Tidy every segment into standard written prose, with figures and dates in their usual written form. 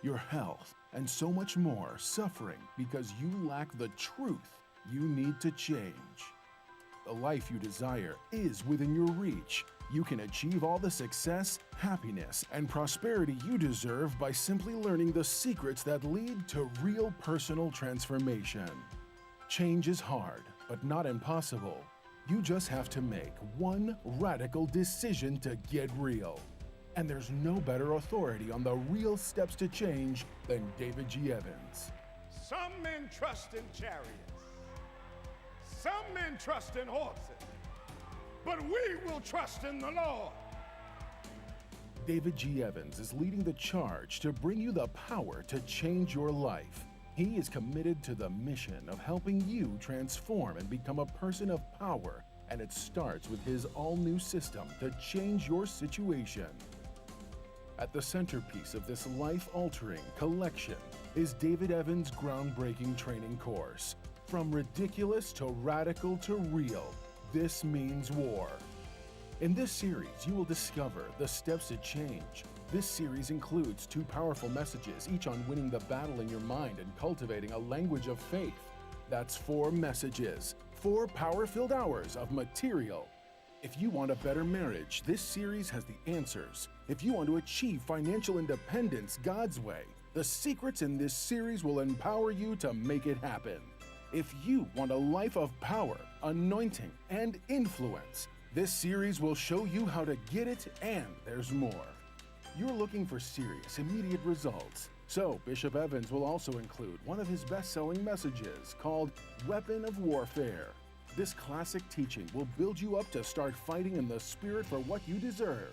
your health, and so much more suffering because you lack the truth you need to change. The life you desire is within your reach. You can achieve all the success, happiness, and prosperity you deserve by simply learning the secrets that lead to real personal transformation. Change is hard, but not impossible. You just have to make one radical decision to get real. And there's no better authority on the real steps to change than David G. Evans. Some men trust in chariots. Some men trust in horses. But we will trust in the Lord. David G. Evans is leading the charge to bring you the power to change your life. He is committed to the mission of helping you transform and become a person of power, and it starts with his all-new system to change your situation. At the centerpiece of this life-altering collection is David Evans' groundbreaking training course. From ridiculous to radical to real, this means war. In this series, you will discover the steps to change. This series includes 2 powerful messages, each on winning the battle in your mind and cultivating a language of faith. That's 4 messages, 4 power-filled hours of material. If you want a better marriage, this series has the answers. If you want to achieve financial independence God's way, the secrets in this series will empower you to make it happen. If you want a life of power, anointing, and influence, this series will show you how to get it, and there's more. You're looking for serious, immediate results. So Bishop Evans will also include one of his best-selling messages called Weapon of Warfare. This classic teaching will build you up to start fighting in the spirit for what you deserve.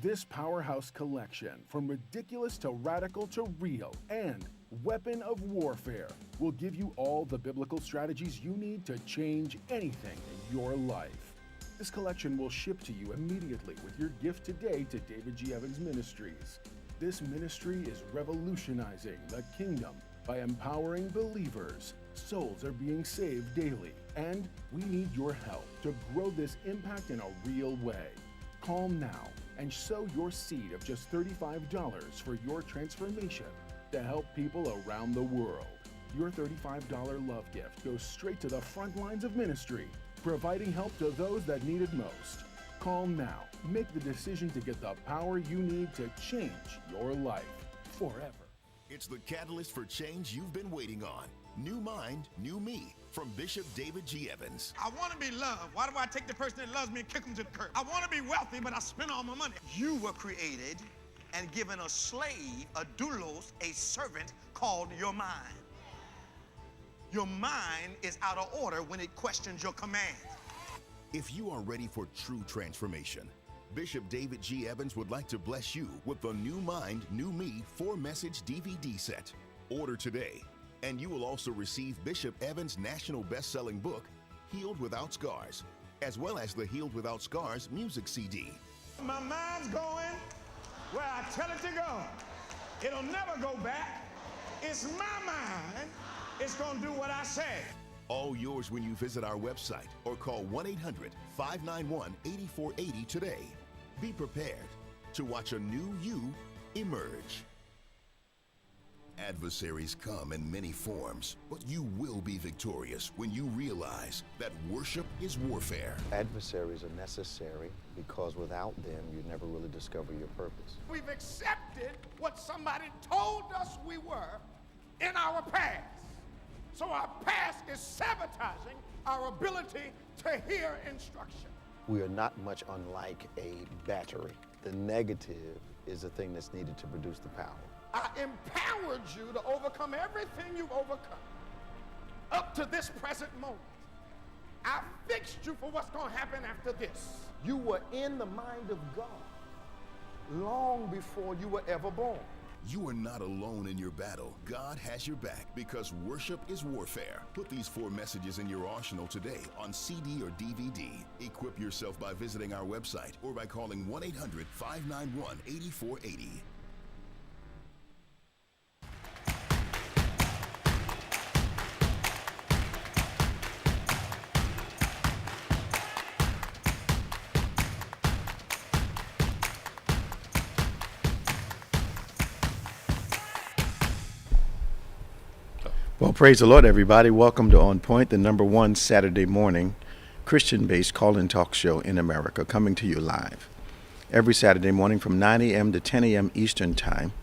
This powerhouse collection, from ridiculous to radical to real, and Weapon of Warfare, will give you all the biblical strategies you need to change anything in your life. This collection will ship to you immediately with your gift today to David G. Evans Ministries. This ministry is revolutionizing the kingdom by empowering believers. Souls are being saved daily, and we need your help to grow this impact in a real way. Call now and sow your seed of just $35 for your transformation to help people around the world. Your $35 love gift goes straight to the front lines of ministry, providing help to those that need it most. Call now. Make the decision to get the power you need to change your life forever. It's the catalyst for change you've been waiting on. New Mind, New Me, from Bishop David G. Evans. I want to be loved. Why do I take the person that loves me and kick them to the curb? I want to be wealthy, but I spend all my money. You were created and given a slave, a doulos, a servant called your mind. Your mind is out of order when it questions your command. If you are ready for true transformation, Bishop David G. Evans would like to bless you with the New Mind, New Me 4-message DVD set. Order today, and you will also receive Bishop Evans' national best-selling book, Healed Without Scars, as well as the Healed Without Scars music CD. My mind's going where I tell it to go. It'll never go back. It's my mind. It's going to do what I say. All yours when you visit our website or call 1-800-591-8480 today. Be prepared to watch a new you emerge. Adversaries come in many forms, but you will be victorious when you realize that worship is warfare. Adversaries are necessary because without them, you never really discover your purpose. We've accepted what somebody told us we were in our past. So our past is sabotaging our ability to hear instruction. We are not much unlike a battery. The negative is the thing that's needed to produce the power. I empowered you to overcome everything you've overcome up to this present moment. I fixed you for what's going to happen after this. You were in the mind of God long before you were ever born. You are not alone in your battle. God has your back because worship is warfare. Put these 4 messages in your arsenal today on CD or DVD. Equip yourself by visiting our website or by calling 1-800-591-8480. Well, praise the Lord, everybody. Welcome to On Point, the #1 Saturday morning Christian-based call-in talk show in America, coming to you live every Saturday morning from 9 a.m. to 10 a.m. Eastern Time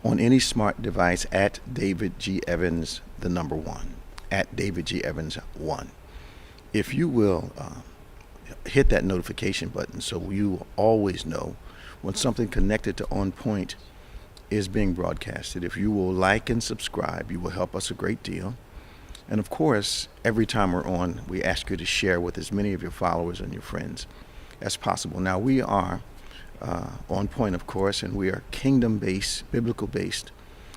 on any smart device at David G. Evans, the #1, at David G. Evans 1. If you will hit that notification button so you will always know when something connected to On Point is being broadcasted. If you will like and subscribe, you will help us a great deal. And of course, every time we're on, we ask you to share with as many of your followers and your friends as possible. Now, we are On Point, of course, and we are kingdom-based, biblical-based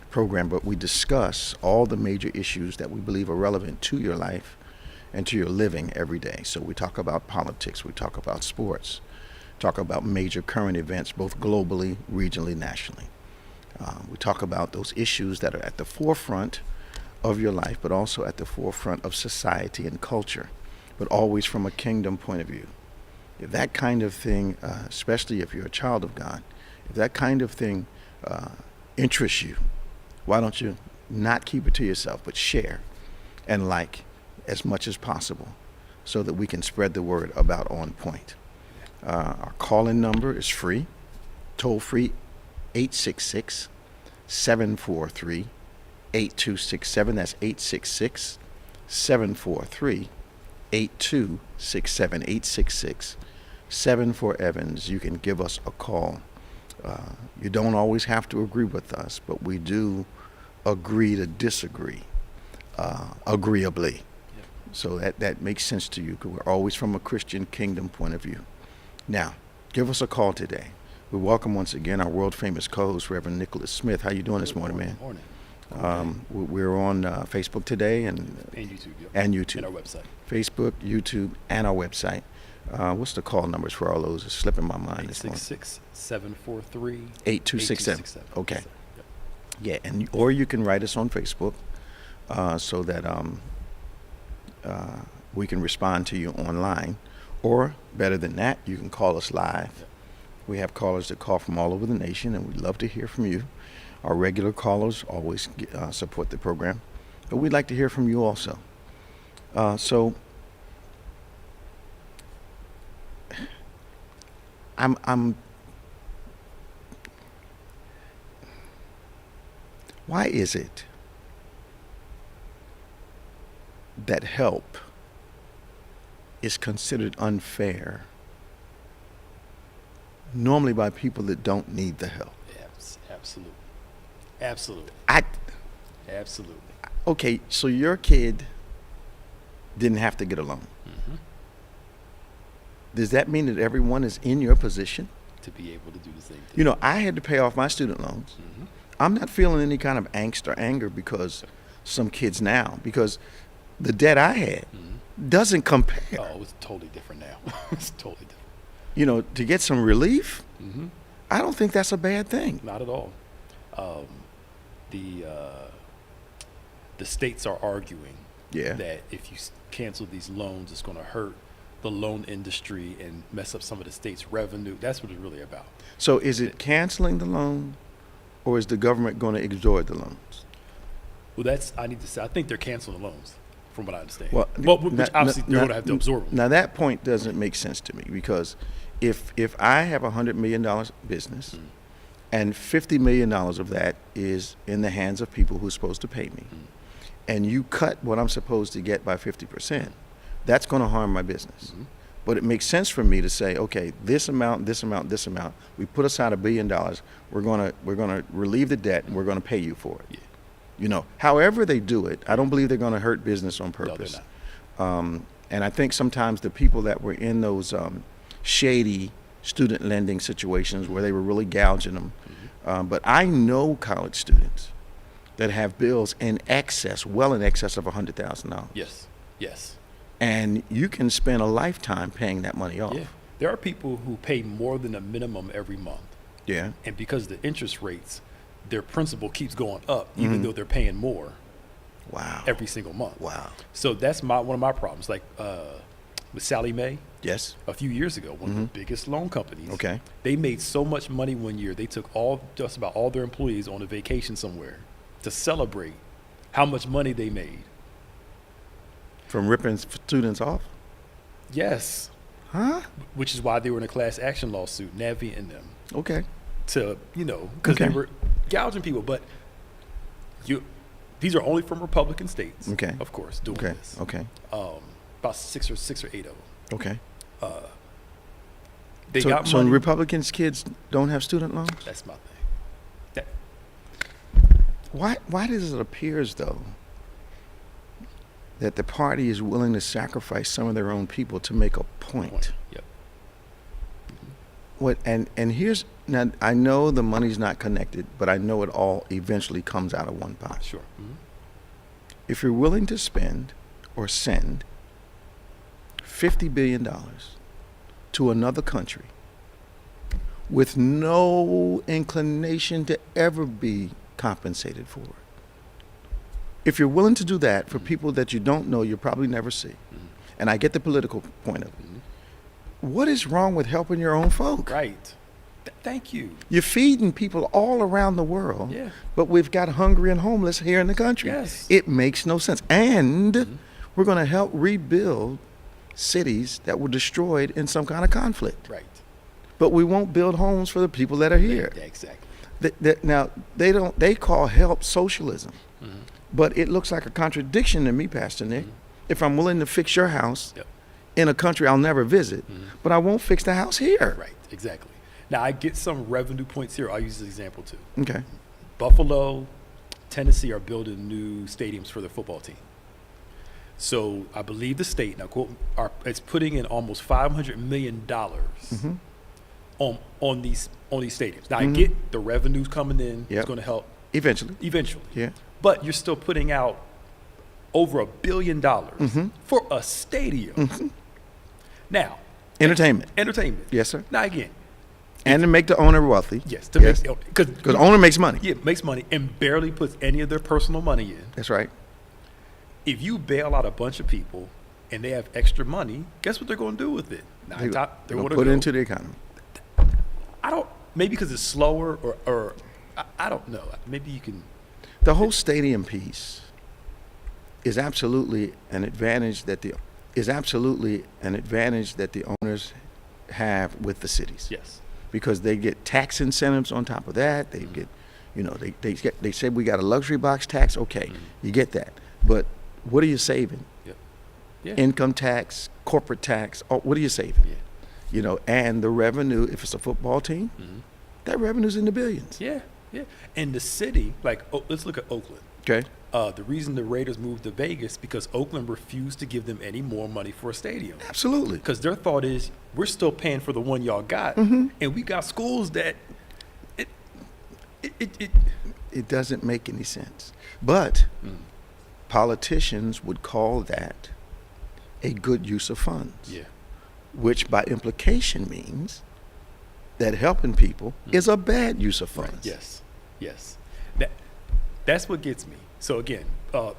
program, but we discuss all the major issues that we believe are relevant to your life and to your living every day. So we talk about politics, we talk about sports, talk about major current events, both globally, regionally, nationally. We talk about those issues that are at the forefront of your life, but also at the forefront of society and culture, but always from a kingdom point of view. If that kind of thing, especially if you're a child of God, if that kind of thing interests you, why don't you not keep it to yourself, but share and like as much as possible so that we can spread the word about On Point. Our call-in number is free, toll-free, 866-743-8267. That's 866-743-8267. 866-74-EVANS. You can give us a call. You don't always have to agree with us, but we do agree to disagree agreeably. Yep. So that makes sense to you, because we're always from a Christian kingdom point of view. Now, give us a call today. We welcome once again our world-famous co-host, Reverend Nicholas Smith. How you doing this morning, man? Morning. We're on Facebook today and YouTube. Yep. And YouTube. And our website. Facebook, YouTube, and our website. What's the call numbers for all those? It's slipping my mind this morning. 866-743-8267. Okay. Yep. Yeah, or you can write us on Facebook so that we can respond to you online. Or, better than that, you can call us live. Yep. We have callers that call from all over the nation, and we'd love to hear from you. Our regular callers always support the program, but we'd like to hear from you also. So I'm why is it that help is considered unfair normally by people that don't need the help? Absolutely. Absolutely. Absolutely. Okay, so your kid didn't have to get a loan. Mm-hmm. Does that mean that everyone is in your position to be able to do the same thing? You know, I had to pay off my student loans. Mm-hmm. I'm not feeling any kind of angst or anger because some kids now, because the debt I had doesn't compare. Oh, it's totally different now. It's totally different. You know, to get some relief, Mm-hmm. I don't think that's a bad thing. Not at all. The states are arguing that if you cancel these loans, it's going to hurt the loan industry and mess up some of the state's revenue. That's what it's really about. So is it canceling the loan, or is the government going to extort the loans? Well, I need to say, I think they're canceling the loans, from what I understand. Well, which obviously they're going to have to absorb them. Now that point doesn't make sense to me, because if I have $100 million business, and $50 million of that is in the hands of people who are supposed to pay me, and you cut what I'm supposed to get by 50%, that's going to harm my business. But it makes sense for me to say, okay, this amount, this amount, this amount, we put aside $1 billion, we're going to relieve the debt, and we're going to pay you for it. Yeah. You know, however they do it, I don't believe they're going to hurt business on purpose. No, they're not. And I think sometimes the people that were in those shady student lending situations where they were really gouging them. But I know college students that have bills in excess, well in excess of $100,000. Yes. And you can spend a lifetime paying that money off. Yeah. There are people who pay more than a minimum every month. Yeah. And because of the interest rates, their principal keeps going up, even though they're paying more. Wow. Every single month. Wow. So that's one of my problems. Like with Sallie Mae, Yes. a few years ago, one of the biggest loan companies. Okay. They made so much money one year, they took just about all their employees on a vacation somewhere to celebrate how much money they made. From ripping students off? Yes. Huh? Which is why they were in a class action lawsuit, Navi and them. Okay. To, because they were gouging people. But these are only from Republican states, okay, of course, doing this. Okay. About six or eight of them. Okay. They got money. So Republicans' kids don't have student loans? That's my thing. Why does it appear as though that the party is willing to sacrifice some of their own people to make a point? Yep. What and here's now, I know the money's not connected, but I know it all eventually comes out of one pot. Sure. Mm-hmm. If you're willing to spend or send $50 billion to another country with no inclination to ever be compensated for it, if you're willing to do that for people that you don't know, you'll probably never see, and I get the political point of it, what is wrong with helping your own folk? Right. Thank you. You're feeding people all around the world, but we've got hungry and homeless here in the country. Yes. It makes no sense. And we're going to help rebuild cities that were destroyed in some kind of conflict. Right. But we won't build homes for the people that are here. Yeah, exactly. Now, they call help socialism. But it looks like a contradiction to me, Pastor Nick, if I'm willing to fix your house in a country I'll never visit, but I won't fix the house here. Right, exactly. Now, I get some revenue points here. I'll use this example, too. Okay. Buffalo, Tennessee are building new stadiums for their football team. So I believe the state, now quote, it's putting in almost $500 million on these stadiums. Now, I get the revenues coming in. It's going to help. Eventually. Yeah. But you're still putting out over $1 billion for a stadium. Now. Entertainment. Yes, sir. Now, again. And to make the owner wealthy. Yes. Because the owner makes money. Yeah, makes money and barely puts any of their personal money in. That's right. If you bail out a bunch of people and they have extra money, guess what they're going to do with it? They're going to put it into the economy. Maybe because it's slower or I don't know. Maybe you can. The whole stadium piece is absolutely an advantage that the owners have with the cities. Yes. Because they get tax incentives on top of that. They get, they say we got a luxury box tax. Okay, you get that. But what are you saving? Yeah. Income tax, corporate tax. What are you saving? Yeah. And the revenue, if it's a football team, that revenue's in the billions. Yeah. And the city, let's look at Oakland. Okay. The reason the Raiders moved to Vegas because Oakland refused to give them any more money for a stadium. Absolutely. Because their thought is, we're still paying for the one y'all got, and we got schools that it doesn't make any sense. But politicians would call that a good use of funds. Yeah. Which by implication means that helping people is a bad use of funds. Right. Yes. That's what gets me. So again,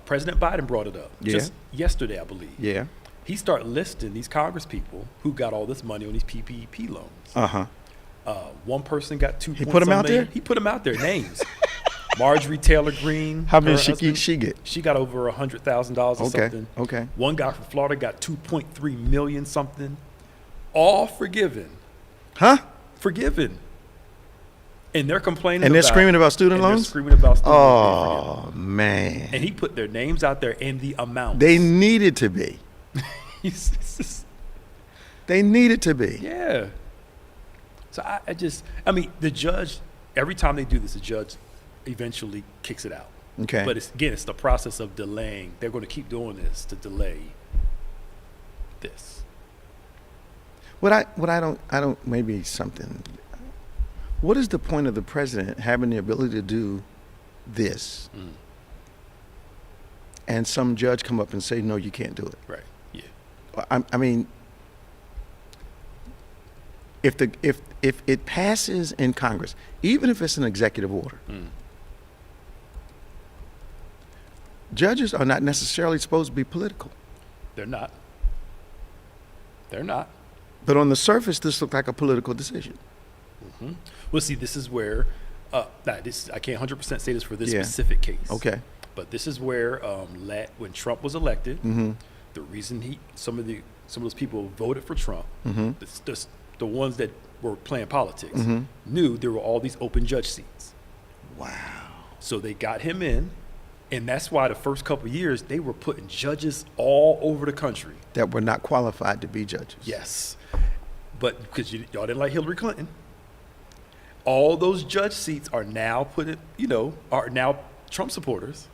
President Biden brought it up just yesterday, I believe. Yeah. He started listing these Congress people who got all this money on these PPP loans. One person got 2. He put them out there? He put them out there, names. Marjorie Taylor Greene. How much she get? She got over $100,000 or something. Okay. One guy from Florida got 2.3 million something. All forgiven. Huh? Forgiven. And they're complaining and they're screaming about student loans? They're screaming about student loans. Oh, man. And he put their names out there and the amount. They needed to be. They needed to be. Yeah. So I mean, the judge, every time they do this, the judge eventually kicks it out. Okay. But it's the process of delaying. They're going to keep doing this to delay this. What I don't maybe something. What is the point of the president having the ability to do this and some judge come up and say, no, you can't do it? Right. Yeah. I mean, if it passes in Congress, even if it's an executive order, judges are not necessarily supposed to be political. They're not. But on the surface, this looked like a political decision. Well, see, this is where I can't 100% say this for this specific case. Okay. But this is where when Trump was elected, Mm-hmm. the reason some of those people voted for Trump, Mm-hmm. the ones that were playing politics, Mm-hmm. knew there were all these open judge seats. Wow. So they got him in, and that's why the first couple of years they were putting judges all over the country That were not qualified to be judges. Yes, but because y'all didn't like Hillary Clinton, all those judge seats are now are now Trump supporters.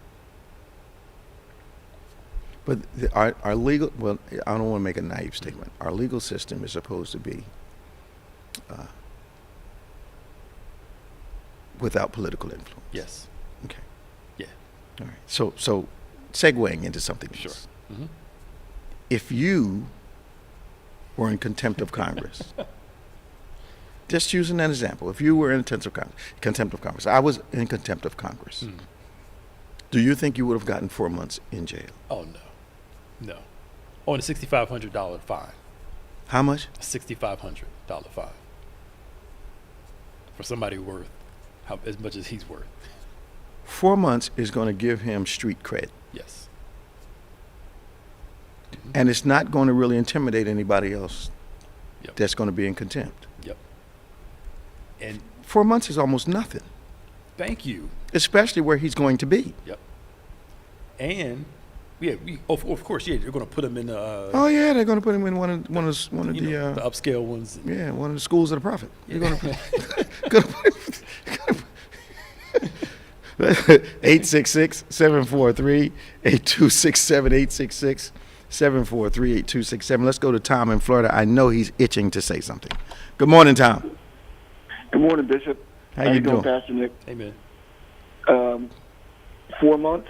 But our legal, well, I don't want to make a naive statement. Our legal system is supposed to be without political influence. Yes. Okay. Yeah. All right. So segueing into something else. Sure. Mm-hmm. If you were in contempt of Congress, just using that example, if you were in contempt of Congress, I was in contempt of Congress. Mm. Do you think you would have gotten 4 months in jail? Oh no. On a $6,500 fine. How much? A $6,500 fine for somebody worth as much as he's worth. 4 months is going to give him street cred. Yes. And it's not going to really intimidate anybody else Yep. that's going to be in contempt. Yep. And 4 months is almost nothing, thank you. especially where he's going to be. Yep. And of course, yeah, they're going to put him in the Oh yeah, they're going to put him in one of the the upscale ones. yeah, one of the schools of the prophet. Yeah. They're going to put 866-743-8267 866-743-8267. Let's go to Tom in Florida. I know he's itching to say something. Good morning, Tom. Good morning, Bishop. How you doing? Pastor Nick? Amen. 4 months.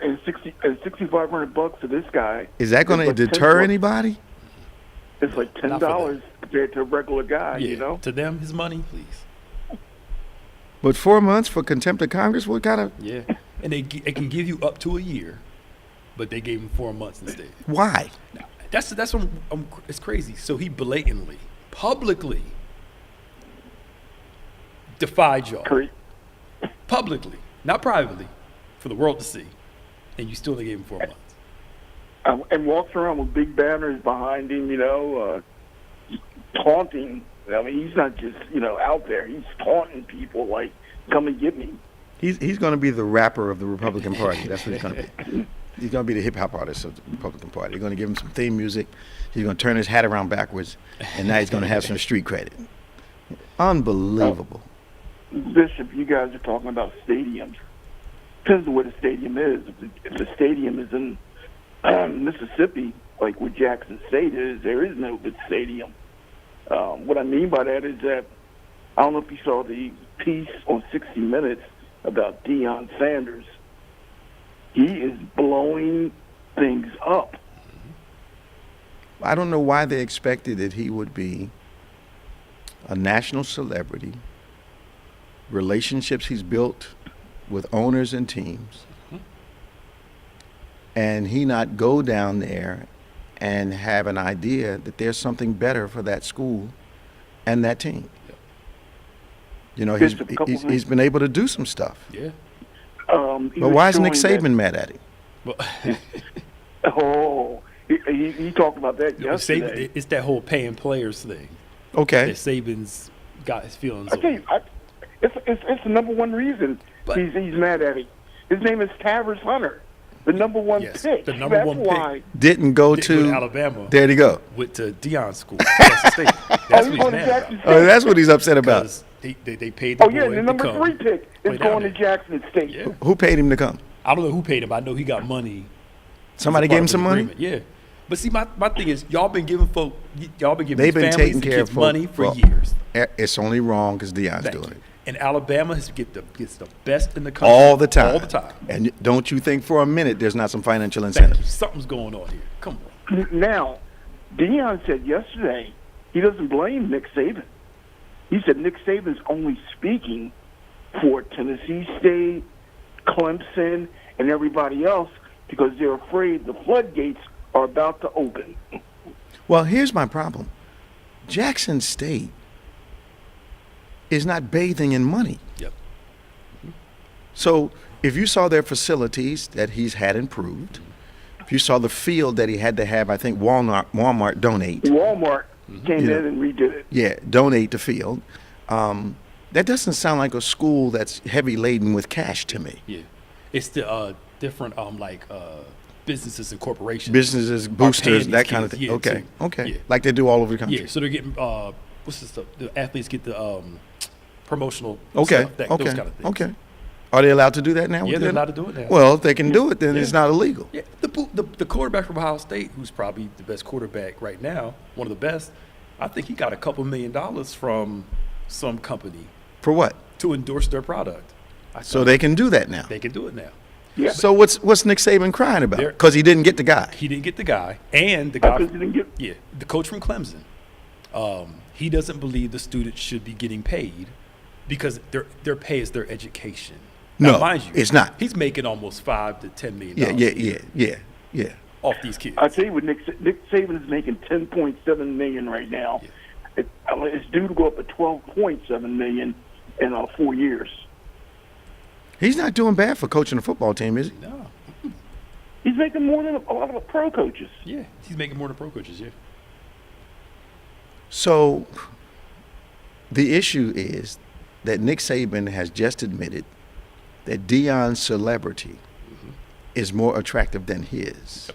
and $6,500 for this guy. Is that going to It's like deter $10. anybody? It's like Not for $10 them. compared to a regular guy. Yeah. You know. To them, his money, please. But 4 months for contempt of Congress? What kind of? Yeah. And they can give you up to a year, but they gave him 4 months instead. Why? Now, that's what it's crazy. So he blatantly, publicly defied y'all. Publicly, not privately, for the world to see. And you still only gave him 4 months. And walks around with big banners behind him. Taunting. I mean, he's not just out there. He's taunting people like, "Come and get me." He's going to be the rapper of the Republican Party. That's what he's going to be. He's going to be the hip hop artist of the Republican Party. They're going to give him some theme music. He's going to turn his hat around backwards, and now he's going to have some street credit. Unbelievable. Bishop, you guys are talking about stadiums. Depends on where the stadium is. If the stadium is in Mississippi, like where Jackson State is, there is no good stadium. What I mean by that is that I don't know if you saw the piece on 60 Minutes about Deion Sanders. He is blowing things up. I don't know why they expected that he would be a national celebrity, relationships he's built with owners and teams, and he not go down there and have an idea that there's something better for that school and that team. He's been able to do some stuff. Yeah. But why is Nick Saban mad at him? Well, he talked about that yesterday. It's that whole paying players thing. Okay. That Saban's got his feelings I tell you, it's the number one reason he's mad at him. His name is Tavers Hunter, the number one pick. The number one pick. Didn't go to Alabama. There you go. Went to Deion's school. That's what he's mad about. Oh, that's what he's upset about. They paid the boy the number to come 3 pick is going to Jackson State. Yeah. Who paid him to come? I don't know who paid him. I know he got money. Somebody gave him some money? Yeah. But see, my thing is, y'all been giving They've been taking care of money for years. It's only wrong because Deion's doing it. And Alabama gets the best in the country. All the time. All the time. And don't you think for a minute there's not some financial incentive? Something's going on here. Come on. Now, Deion said yesterday he doesn't blame Nick Saban. He said Nick Saban's only speaking for Tennessee State, Clemson, and everybody else because they're afraid the floodgates are about to open. Well, here's my problem. Jackson State is not bathing in money. Yep. So if you saw their facilities that he's had improved, if you saw the field that he had to have, I think Walmart donate. Walmart came in and redid it. Yeah, donate the field. That doesn't sound like a school that's heavy laden with cash to me. Yeah, it's the different businesses and corporations. Businesses, boosters, that kind of thing. Yeah, okay, too. okay. Yeah. Like they do all over the country. Yeah, so they're getting what's this stuff? The athletes get the promotional okay, stuff, okay, those kind of things. okay. Are they allowed to do that now? Yeah, they're allowed to do it now. Well, if they can do it, then it's not illegal. Yeah, the quarterback from Ohio State, who's probably the best quarterback right now, one of the best, I think he got a couple $1 million from some company. For what? To endorse their product. So they can do that now. They can do it now. Yeah. So what's Nick Saban crying about? Because he didn't get the guy. He didn't get the guy, and the guy. The coach from Clemson. He doesn't believe the students should be getting paid because their pay is their education. Now, No, mind you, it's not. He's making almost $5 to $10 million. Yeah. Off these kids. I tell you what, Nick Saban is making $10.7 million right now. Yeah. It's due to go up to $12.7 million in 4 years. He's not doing bad for coaching a football team, is he? No. He's making more than a lot of the pro coaches. Yeah, he's making more than pro coaches. Yeah. So the issue is that Nick Saban has just admitted that Deion's celebrity is more attractive than his.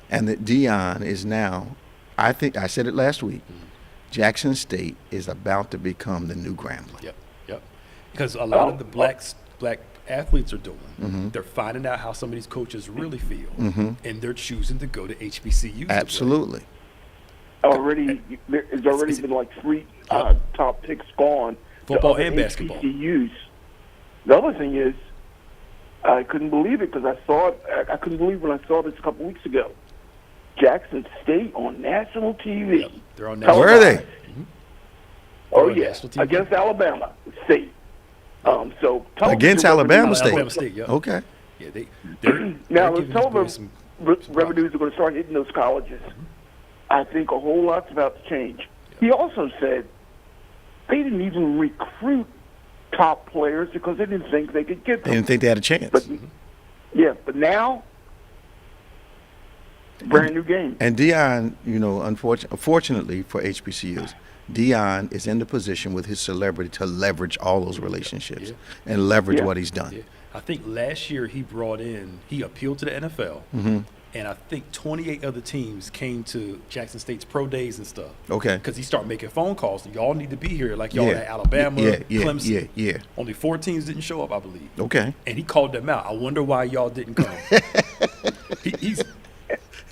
And that Deion is now, I think I said it last week, Jackson State is about to become the new Grambling. Yep. Because a lot of the black athletes are doing, they're finding out how some of these coaches really feel, and they're choosing to go to HBCUs. Absolutely. There's already been like 3 top picks gone. Football and basketball. HBCUs. The other thing is, I couldn't believe it because I saw it. I couldn't believe when I saw this a couple weeks ago. Jackson State on national TV. Yep. They're on national. Where are they? Oh yeah, against Alabama State. So against Alabama State. Alabama State. Yep. Okay. Yeah, now the television revenues are going to start hitting those colleges. I think a whole lot's about to change. Yep. He also said they didn't even recruit top players because they didn't think they could get them. They didn't think they had a chance. But now, brand new game. And Deion, unfortunately for HBCUs, Deion is in the position with his celebrity to leverage all those relationships and leverage what he's done. Yeah. I think last year he appealed to the NFL, and I think 28 other teams came to Jackson State's pro days and stuff. Okay. Because he started making phone calls. Y'all need to be here, like y'all at Alabama, Clemson. Yeah. Only 4 teams didn't show up, I believe. Okay. And he called them out. I wonder why y'all didn't come.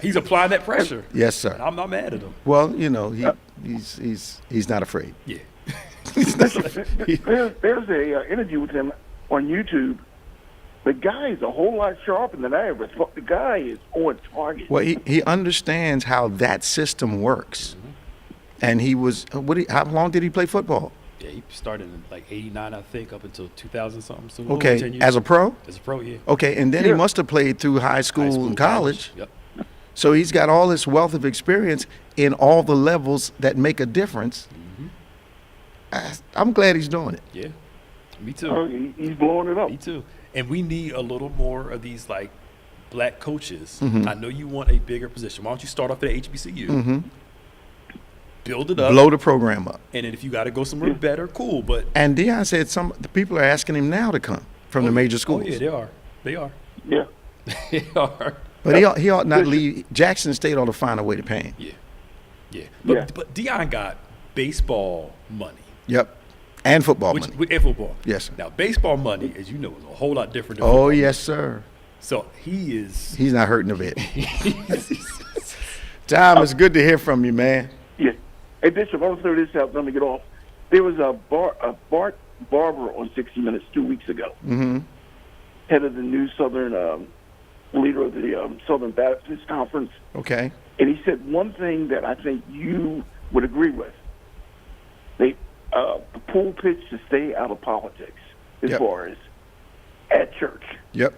He's applying that pressure. Yes, sir. And I'm not mad at him. Well, he's not afraid. Yeah. There's a interview with him on YouTube. The guy is a whole lot sharper than I ever thought. The guy is on target. Well, he understands how that system works. And he was how long did he play football? Yeah, he started in like 89, I think, up until 2000 something. So okay, as a pro? As a pro, yeah. Okay, and then he must have played through high school and college. Yep. So he's got all this wealth of experience in all the levels that make a difference. I'm glad he's doing it. Yeah, me too. Oh, he's blowing it up. Me too. And we need a little more of these like black coaches. I know you want a bigger position. Why don't you start off at HBCU? Build it up. Blow the program up. And then if you got to go somewhere better, cool. But Deion said the people are asking him now to come from the major schools. Oh, yeah, they are. Yeah. They are. But he ought not leave. Jackson State ought to find a way to pay him. Yeah. But Deion got baseball money. Yep. And football money. And football. Yes, sir. Now, baseball money, as you know, is a whole lot different than football. Oh, yes, sir. So he's not hurting a bit. Tom, it's good to hear from you, man. Yeah. Hey, Bishop, I want to throw this out. Let me get off. There was a Bart Barber on 60 Minutes 2 weeks ago. Head of the new Southern leader of the Southern Baptist Conference. Okay. And he said one thing that I think you would agree with. The pulpit to stay out of politics as far as at church. Yep.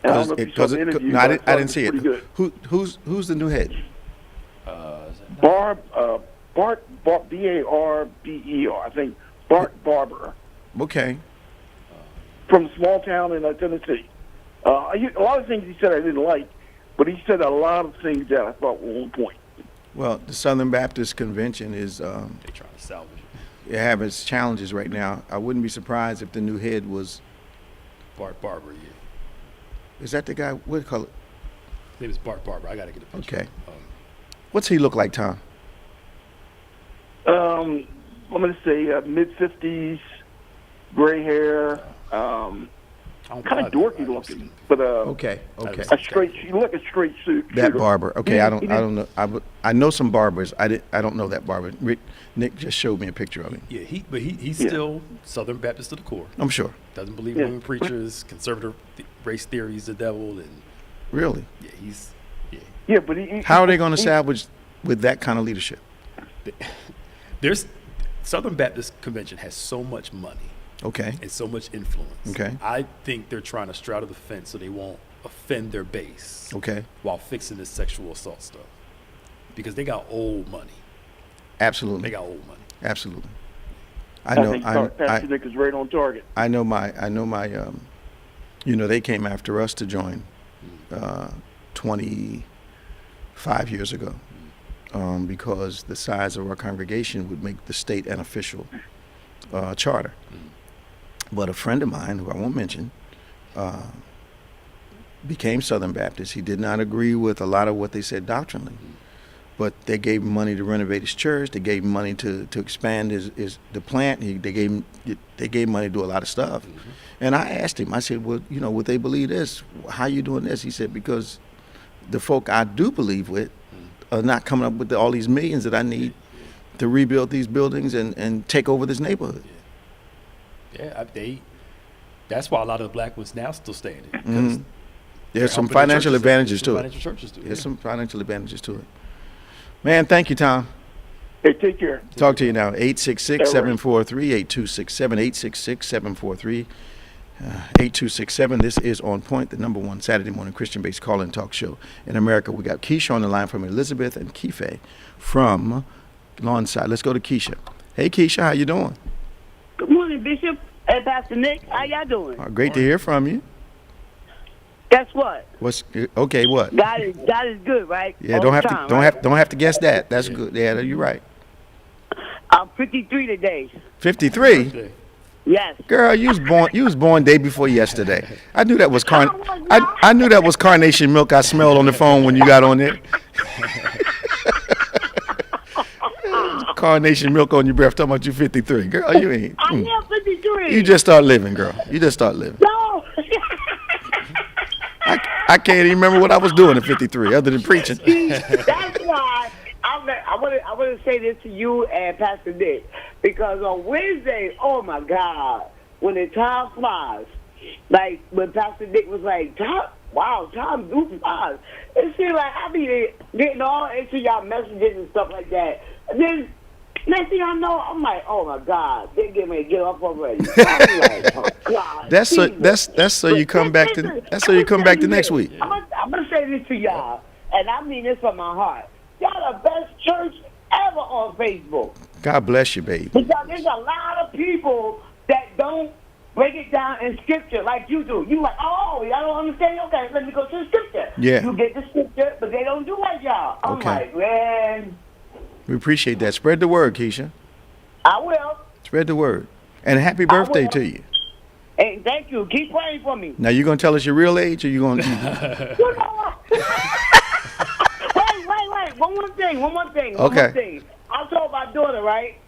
And I don't know if you saw the interview. No, I didn't see it. Good. Who's the new head? Bart B-A-R-B-E-R. I think Bart Barber. Okay. from a small town in Tennessee. A lot of things he said I didn't like, but he said a lot of things that I thought were on point. Well, the Southern Baptist Convention is They're trying to salvage it. it have its challenges right now. I wouldn't be surprised if the new head was. Bart Barber, yeah. Is that the guy? What color? His name is Bart Barber. I got to get a picture. Okay. What's he look like, Tom? I'm going to say mid-50s, gray hair, kind of dorky looking, but Okay. a straight. You look a straight suit. That barber. Okay, I don't know. I know some barbers. I don't know that barber. Nick just showed me a picture of him. Yeah, he's still Southern Baptist to the core. I'm sure. Doesn't believe in women preachers, conservative race theories, the devil, and really. Yeah, Yeah, but how are they going to salvage with that kind of leadership? There's Southern Baptist Convention has so much money. Okay. And so much influence. Okay. I think they're trying to straddle the fence so they won't offend their base. Okay. While fixing this sexual assault stuff, because they got old money. Absolutely. They got old money. Absolutely. I think Pastor Nick is right on target. I know my. They came after us to join 25 years ago because the size of our congregation would make the state an official charter. But a friend of mine, who I won't mention, became Southern Baptist. He did not agree with a lot of what they said doctrinally. But they gave him money to renovate his church. They gave him money to expand the plant. They gave him money to do a lot of stuff. Mm-hmm. And I asked him, I said, well, would they believe this? How you doing this? He said, because the folk I do believe with are not coming up with all these millions that I need to rebuild these buildings and take over this neighborhood. Yeah, that's why a lot of the black ones now still staying there. Mm-hmm. There's some financial advantages to it. Financial churches do. There's some financial advantages to it. Man, thank you, Tom. Hey, take care. Talk to you now. 866-743-8267, 866-743-8267. This is On Point, the number one Saturday morning Christian-based call-in talk show in America. We got Keisha on the line from Elizabeth and Keefe from Lawnside. Let's go to Keisha. Hey, Keisha, how you doing? Good morning, Bishop and Pastor Nick. How y'all doing? Great to hear from you. Guess what? What? God is good, right? Yeah, All don't have to guess that. That's good. Yeah, you're right. I'm 53 today. 53? Yes. Girl, you was born day before yesterday. I knew that was I knew that was carnation milk I smelled on the phone when you got on there. Carnation milk on your breath talking about you 53. Girl, you ain't. I am 53. You just start living, girl. You just start living. No. I can't even remember what I was doing at 53 other than preaching. That's why I want to say this to you and Pastor Nick, because on Wednesday, oh my God, when the time flies, like when Pastor Nick was like, time do flies. It seems like I be getting all into y'all messages and stuff like that. And then next thing I know, I'm like, oh my God, they're getting me to get up already. I'm like, oh God. That's so you come back to next week. I'm gonna say this to y'all, and I mean this from my heart. Y'all the best church ever on Facebook. God bless you, baby. Because there's a lot of people that don't break it down in scripture like you do. You like, oh, y'all don't understand? Okay, let me go to the scripture. Yeah. You get the scripture, but they don't do like y'all. I'm like, man. We appreciate that. Spread the word, Keisha. I will. Spread the word. And happy birthday to you. Hey, thank you. Keep praying for me. Now, you going to tell us your real age, or you going to... Wait. One more thing. Okay. I told my daughter, right?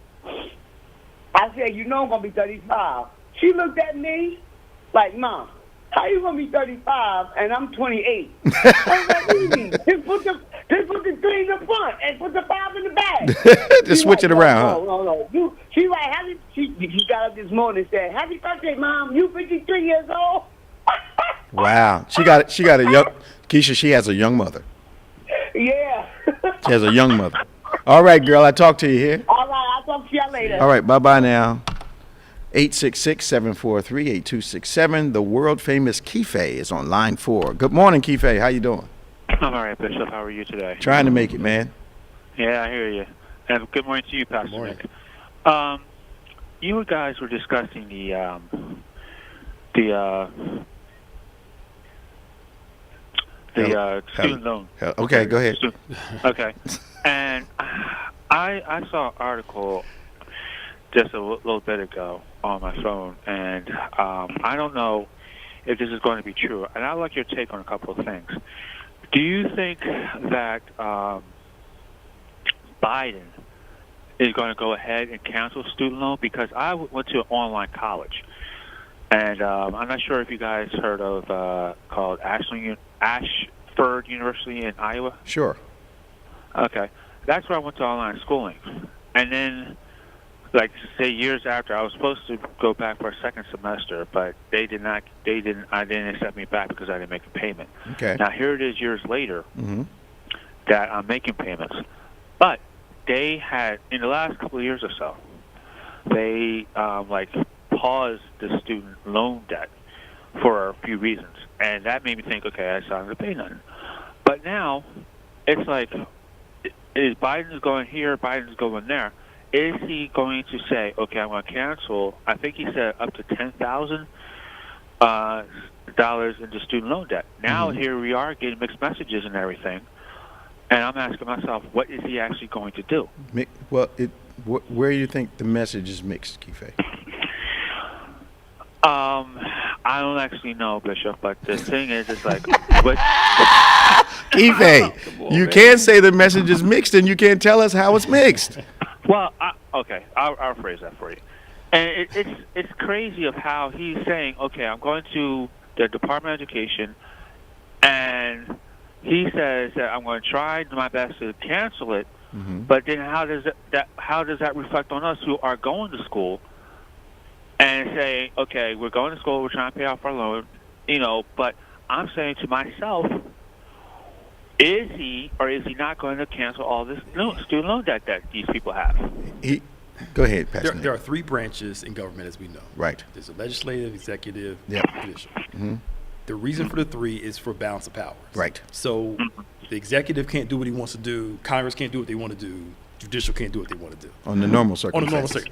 I said, I'm going to be 35. She looked at me like, Mom, how you going to be 35 and I'm 28? I was like, easy. Just put the 3 in the front and put the 5 in the back. Just switch it around, No. She like, she got up this morning and said, happy birthday, Mom. You 53 years old? Wow. She got a young, Keisha, she has a young mother. Yeah. She has a young mother. All right, girl, I talk to you here. All right, I'll talk to y'all later. All right, bye-bye now. 866-743-8267. The world-famous Keefe is on line 4. Good morning, Keefe. How you doing? I'm all right, Bishop. How are you today? Trying to make it, man. Yeah, I hear you. And good morning to you, Pastor Nick. You guys were discussing student loan. Okay, go ahead. Okay, and I saw an article just a little bit ago on my phone, and I don't know if this is going to be true, and I'd like your take on a couple of things. Do you think that Biden is going to go ahead and cancel student loan? Because I went to an online college, and I'm not sure if you guys heard of called Ashford University in Iowa. Sure. Okay, that's where I went to online schooling, and then, like, say years after, I was supposed to go back for a second semester, but I didn't accept me back because I didn't make a payment. Okay. Now here it is years later that I'm making payments, but they had, in the last couple of years or so, they paused the student loan debt for a few reasons, and that made me think, okay, I started to pay nothing. But now it's like, is Biden's going here, Biden's going there? Is he going to say, okay, I'm going to cancel, I think he said up to $10,000 into student loan debt. Now here we are getting mixed messages and everything, and I'm asking myself, what is he actually going to do? Well, where do you think the message is mixed, Keefe? I don't actually know, Bishop, but the thing is, it's like, Keefe, you can't say the message is mixed, and you can't tell us how it's mixed. Well, okay, I'll phrase that for you. And it's crazy of how he's saying, okay, I'm going to the Department of Education, and he says that I'm going to try my best to cancel it. But then how does that reflect on us who are going to school and say, okay, we're going to school, we're trying to pay off our loan, but I'm saying to myself, is he or is he not going to cancel all this student loan debt that these people have? Go ahead, Pastor. There are three branches in government, as we know. Right. There's a legislative, executive, judicial. The reason for the three is for balance of powers. Right. So the executive can't do what he wants to do. Congress can't do what they want to do. Judicial can't do what they want to do. On the normal circumstances.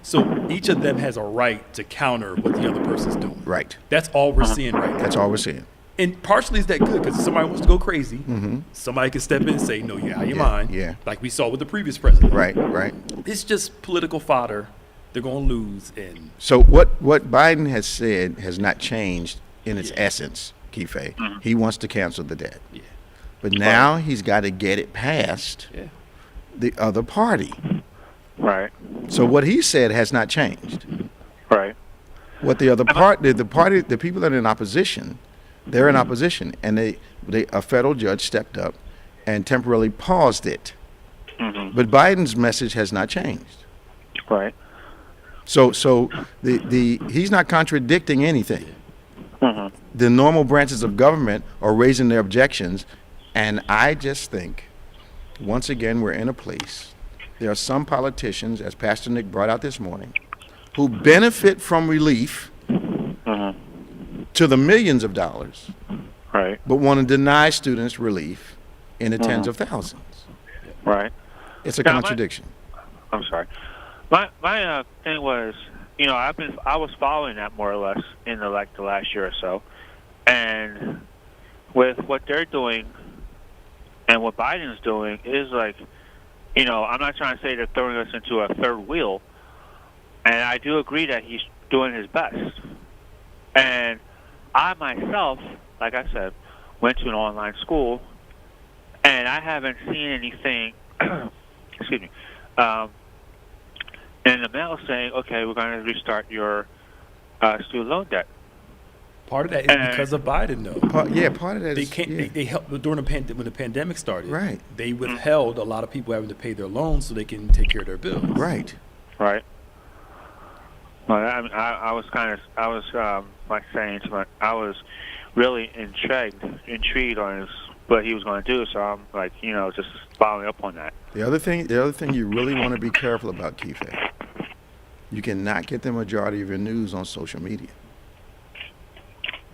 So each of them has a right to counter what the other person's doing. Right. That's all we're seeing right now. That's all we're seeing. And partially is that good because if somebody wants to go crazy, somebody can step in and say, no, you're out of your mind. Yeah. Like we saw with the previous president. Right. It's just political fodder. They're going to lose. And so what Biden has said has not changed in its essence, Keefe. He wants to cancel the debt. Yeah. But now he's got to get it past the other party. Right. So what he said has not changed. Right. What the other the people that are in opposition, they're in opposition, and a federal judge stepped up and temporarily paused it. But Biden's message has not changed. Right. So he's not contradicting anything. The normal branches of government are raising their objections, and I just think, once again, we're in a place. There are some politicians, as Pastor Nick brought out this morning, who benefit from relief to the millions of dollars, right? But want to deny students relief in the tens of thousands. Right. It's a contradiction. I'm sorry. My thing was, I was following that more or less in the last year or so, and with what they're doing and what Biden's doing is like, I'm not trying to say they're throwing us into a third wheel, and I do agree that he's doing his best. And I myself, like I said, went to an online school, and I haven't seen anything, excuse me, in the mail saying, okay, we're going to restart your student loan debt. Part of that is because of Biden, though. Part of that they is... can't. They helped during when the pandemic started. Right. They withheld a lot of people having to pay their loans so they can take care of their bills. Right. Right. Well, I was really intrigued on what he was going to do. So I'm like, just following up on that. The other thing you really want to be careful about, Keefe, you cannot get the majority of your news on social media.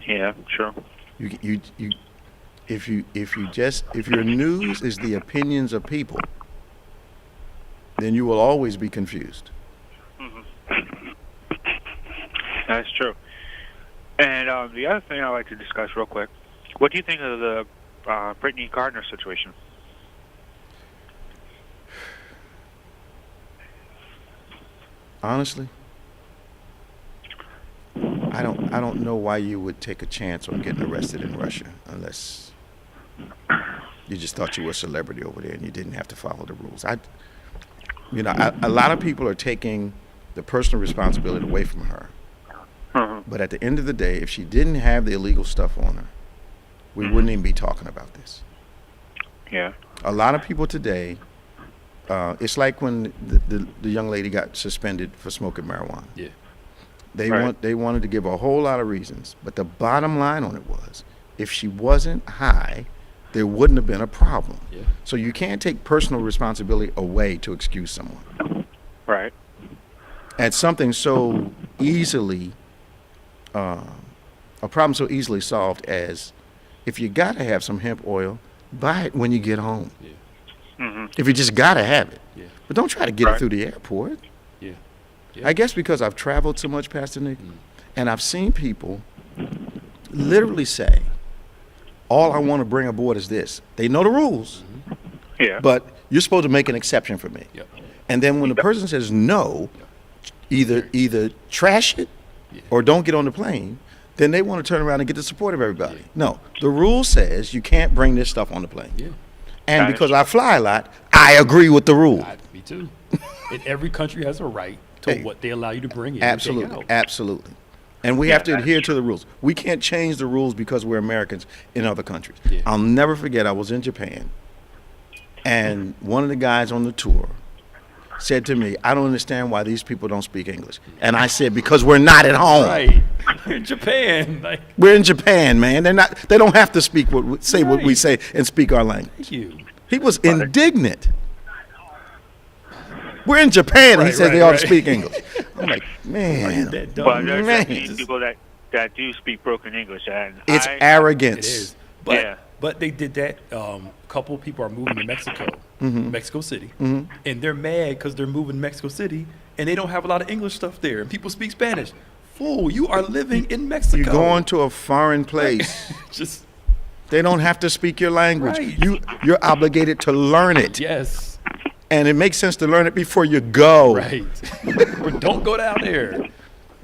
Yeah, sure. If your news is the opinions of people, then you will always be confused. That's true. And the other thing I'd like to discuss real quick, what do you think of the Brittany Gardner situation? Honestly, I don't know why you would take a chance on getting arrested in Russia unless you just thought you were a celebrity over there and you didn't have to follow the rules. A lot of people are taking the personal responsibility away from her. But at the end of the day, if she didn't have the illegal stuff on her, we wouldn't even be talking about this. Yeah. A lot of people today, it's like when the young lady got suspended for smoking marijuana. Yeah. They wanted to give a whole lot of reasons, but the bottom line on it was, if she wasn't high, there wouldn't have been a problem. Yeah. So you can't take personal responsibility away to excuse someone. Right. And something so easily, a problem so easily solved as, if you gotta have some hemp oil, buy it when you get home. Yeah. If you just gotta have it. Yeah. But don't try to get it through the airport. Yeah. I guess because I've traveled so much, Pastor Nick, and I've seen people literally say, all I want to bring aboard is this. They know the rules, but you're supposed to make an exception for me. Yep. And then when the person says no, either trash it or don't get on the plane, then they want to turn around and get the support of everybody. No, the rule says you can't bring this stuff on the plane. Yeah. And because I fly a lot, I agree with the rule. Me too. And every country has a right to what they allow you to bring in. Absolutely, absolutely. And we have to adhere to the rules. We can't change the rules because we're Americans in other countries. Yeah. I'll never forget, I was in Japan, and one of the guys on the tour said to me, I don't understand why these people don't speak English. And I said, because we're not at home. Right. We're in Japan. We're in Japan, man. They don't have to speak what we say and speak our language. Thank you. He was indignant. We're in Japan, and he says they ought to speak English. I'm like, man. But there's people that do speak broken English, and it's arrogance. It is. But they did that. A couple of people are moving to Mexico, Mexico City, and they're mad because they're moving to Mexico City, and they don't have a lot of English stuff there, and people speak Spanish. Fool, you are living in Mexico. You're going to a foreign place. They don't have to speak your language. Right. You're obligated to learn it. Yes. And it makes sense to learn it before you go. Right. Or don't go down there.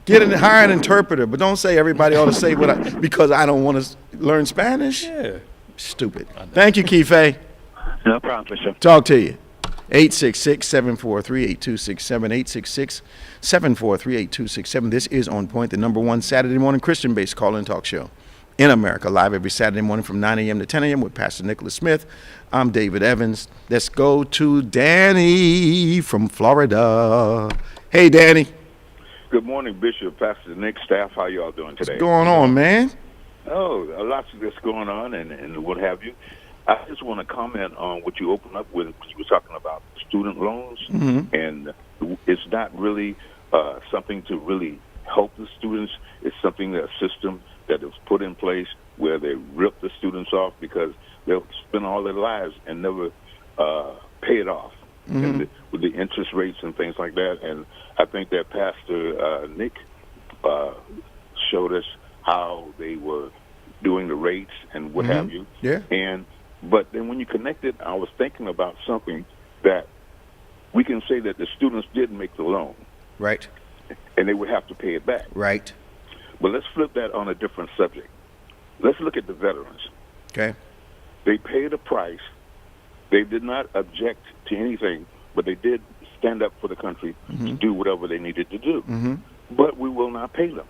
Hire an interpreter, but don't say everybody ought to say because I don't want to learn Spanish. Yeah. Stupid. Thank you, Keefe. No problem, Bishop. Talk to you. 866-743-8267, 866-743-8267. This is On Point, the #1 Saturday morning Christian-based call-in talk show in America, live every Saturday morning from 9 a.m. to 10 a.m. with Pastor Nicholas Smith. I'm David Evans. Let's go to Danny from Florida. Hey, Danny. Good morning, Bishop, Pastor Nick, staff. How y'all doing today? What's going on, man? Oh, lots of this going on and what have you. I just want to comment on what you opened up with. You were talking about student loans, and it's not really something to really help the students. It's something, that system that is put in place where they rip the students off because they'll spend all their lives and never pay it off with the interest rates and things like that. And I think that Pastor Nick showed us how they were doing the rates and what have you. Yeah. But then when you connect it, I was thinking about something that we can say that the students did make the loan. Right. And they would have to pay it back. Right. But let's flip that on a different subject. Let's look at the veterans. Okay. They paid a price. They did not object to anything, but they did stand up for the country to do whatever they needed to do. But we will not pay them.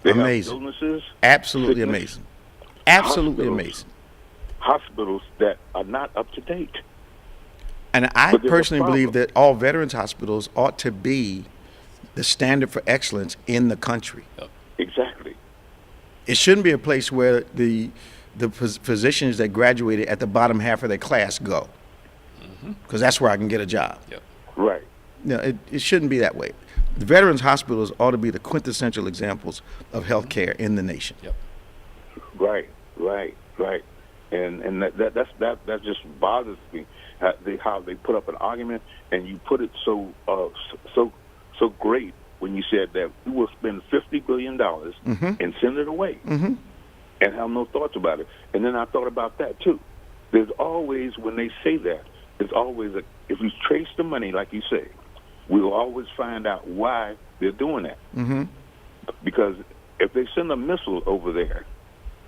They amazing. Have illnesses. Absolutely sickness, amazing. Absolutely amazing. Hospitals that are not up to date. And I personally believe that all veterans hospitals ought to be the standard for excellence in the country. Exactly. It shouldn't be a place where the physicians that graduated at the bottom half of their class go, because that's where I can get a job. Yep. Right. No, it shouldn't be that way. The veterans hospitals ought to be the quintessential examples of health care in the nation. Yep. Right. And that just bothers me. How they put up an argument, and you put it so great when you said that we will spend $50 billion and send it away and have no thoughts about it. And then I thought about that, too. There's always, when they say that, there's always if you trace the money, like you say, we'll always find out why they're doing that. Because if they send a missile over there,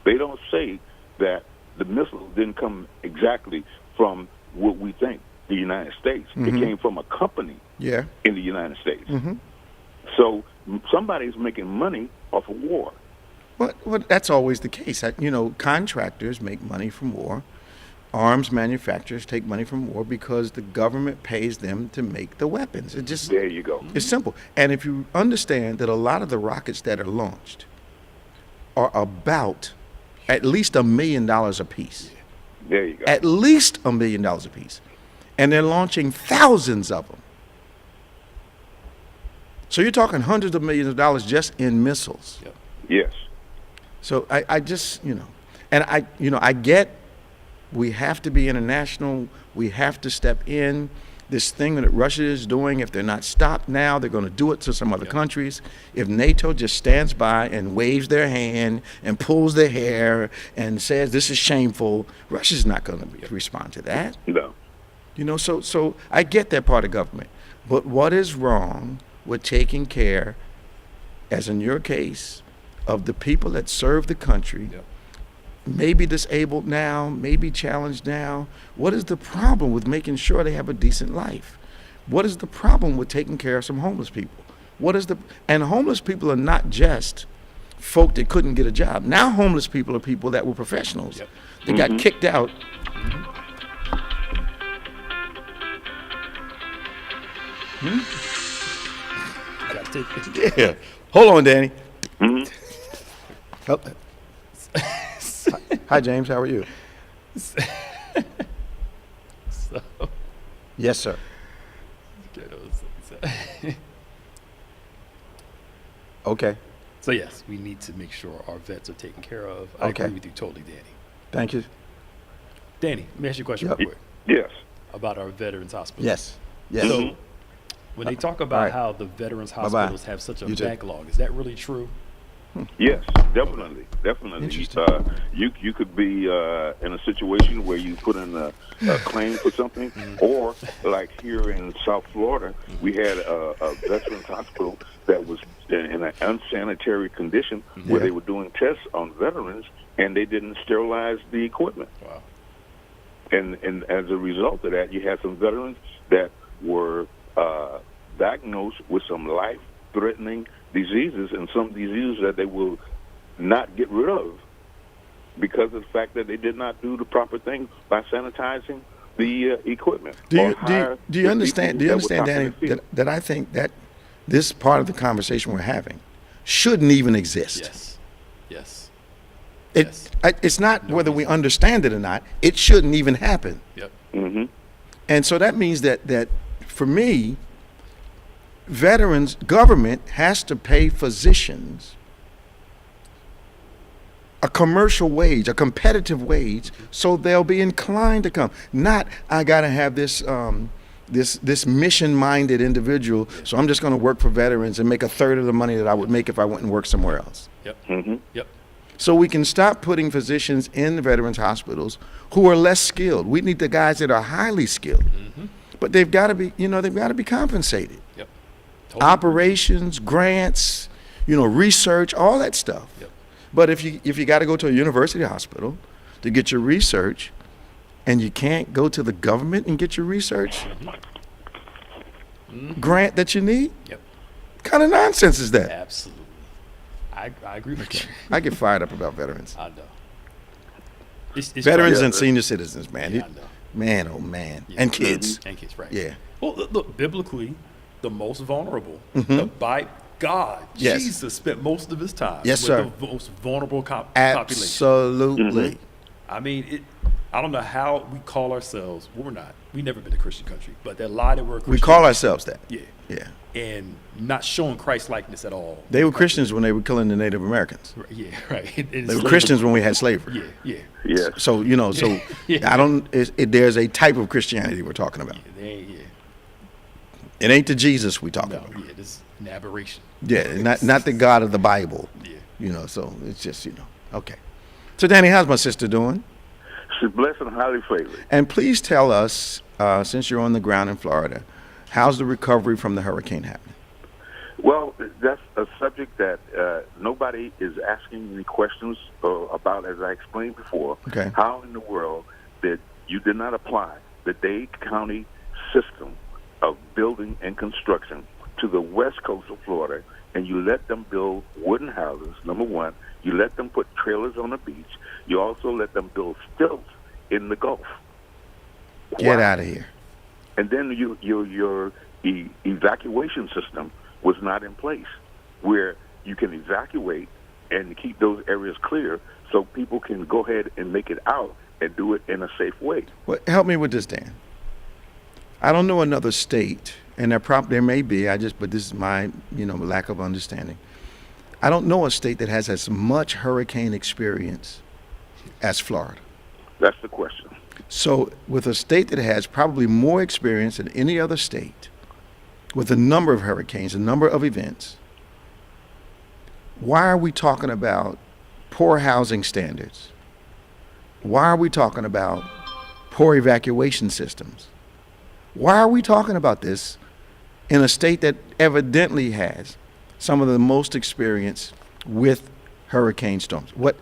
they don't say that the missile didn't come exactly from what we think, the United States. It came from a company in the United States. So somebody's making money off of war. Well, that's always the case. Contractors make money from war. Arms manufacturers take money from war because the government pays them to make the weapons. There you go. It's simple. And if you understand that a lot of the rockets that are launched are about at least $1 million a piece. There you go. At least $1 million a piece. And they're launching thousands of them. So you're talking hundreds of millions of dollars just in missiles. Yep. Yes. So I just, and I get we have to be international. We have to step in. This thing that Russia is doing, if they're not stopped now, they're going to do it to some other countries. If NATO just stands by and waves their hand and pulls their hair and says this is shameful, Russia's not going to respond to that. No. So I get that part of government. But what is wrong with taking care, as in your case, of the people that serve the country, maybe disabled now, maybe challenged now? What is the problem with making sure they have a decent life? What is the problem with taking care of some homeless people? And homeless people are not just folk that couldn't get a job. Now homeless people are people that were professionals. They got kicked out. Yeah. Hold on, Danny. Hi, James. How are you? Yes, sir. Okay. So yes, we need to make sure our vets are taken care of. I agree with you totally, Danny. Thank you. Danny, let me ask you a question real quick. Yes. About our veterans hospitals. Yes. So when they talk about how the veterans hospitals have such a backlog, is that really true? Yes, definitely. You could be in a situation where you put in a claim for something, or like here in South Florida, we had a veterans hospital that was in an unsanitary condition where they were doing tests on veterans and they didn't sterilize the equipment. Wow. And as a result of that, you had some veterans that were diagnosed with some life-threatening diseases, and some diseases that they will not get rid of because of the fact that they did not do the proper thing by sanitizing the equipment. Do you understand, Danny, that I think that this part of the conversation we're having shouldn't even exist? Yes. It's not whether we understand it or not. It shouldn't even happen. Yep. And so that means that for me, veterans, government has to pay physicians a commercial wage, a competitive wage, so they'll be inclined to come. Not, I got to have this this mission-minded individual, so I'm just going to work for veterans and make a third of the money that I would make if I went and worked somewhere else. Yep. So we can stop putting physicians in the veterans hospitals who are less skilled. We need the guys that are highly skilled, but they've got to be, they've got to be compensated. Yep. Totally. Operations, grants, research, all that stuff. Yep. But if you got to go to a university hospital to get your research, and you can't go to the government and get your research grant that you need, what kind of nonsense is that? Absolutely. I agree with you. I get fired up about veterans. I know. It's veterans and senior citizens, man. Yeah, I know. Man, oh man. Yeah. And kids. And kids, right. Yeah. Well, look, biblically, the most vulnerable, by God, Yes. Jesus spent most of his time Yes, with sir. the most vulnerable population. Absolutely. I mean, I don't know how we call ourselves. Well, we're not. We've never been a Christian country, but that lie that we're a Christian. We call ourselves that. Yeah. Yeah. And not showing Christ-likeness at all. They were Christians when they were killing the Native Americans. Yeah, right. They were Christians when we had slavery. Yeah. Yes. So, I don't, there's a type of Christianity we're talking about. Yeah. It ain't the Jesus we talking about. Yeah, this is an aberration. Yeah, not the God of the Bible. Yeah. So it's just, okay. So, Danny, how's my sister doing? She's blessed and highly favored. And please tell us, since you're on the ground in Florida, how's the recovery from the hurricane happening? Well, that's a subject that nobody is asking any questions about, as I explained before. Okay. How in the world that you did not apply the Dade County system of building and construction to the west coast of Florida, and you let them build wooden houses, number one. You let them put trailers on the beach. You also let them build stilts in the Gulf. Get out of here. And then your evacuation system was not in place, where you can evacuate and keep those areas clear so people can go ahead and make it out and do it in a safe way. Well, help me with this, Dan. I don't know another state, and there may be, but this is my, lack of understanding. I don't know a state that has as much hurricane experience as Florida. That's the question. So with a state that has probably more experience than any other state, with a number of hurricanes, a number of events, why are we talking about poor housing standards? Why are we talking about poor evacuation systems? Why are we talking about this in a state that evidently has some of the most experience with hurricane storms? What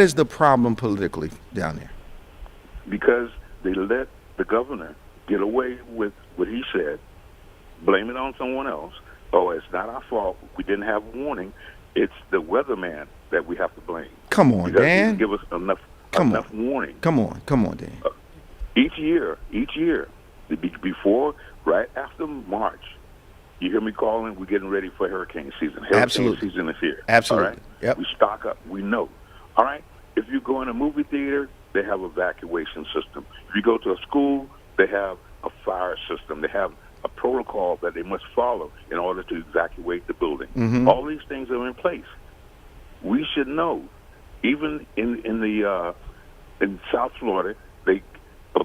is the problem politically down there? Because they let the governor get away with what he said, blame it on someone else. Oh, it's not our fault. We didn't have warning. It's the weatherman that we have to blame. Come on, because Dan. He didn't give us enough warning. Come on, Dan. Each year, before, right after March, you hear me calling, we're getting ready for hurricane season. Hurricane season is here. Absolutely. All right? Yep. We stock up. We know. All right? If you go in a movie theater, they have an evacuation system. If you go to a school, they have a fire system. They have a protocol that they must follow in order to evacuate the building. Mm-hmm. All these things are in place. We should know. Even in South Florida,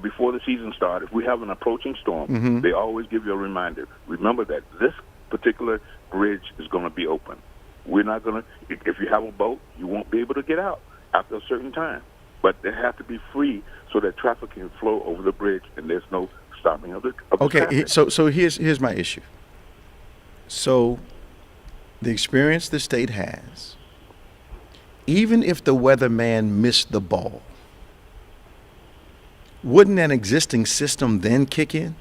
before the season started, if we have an approaching storm, mm-hmm. they always give you a reminder. Remember that this particular bridge is going to be open. We're not going to, if you have a boat, you won't be able to get out after a certain time. But they have to be free so that traffic can flow over the bridge and there's no stopping of the traffic. So here's my issue. So the experience the state has, even if the weatherman missed the ball, wouldn't an existing system then kick in?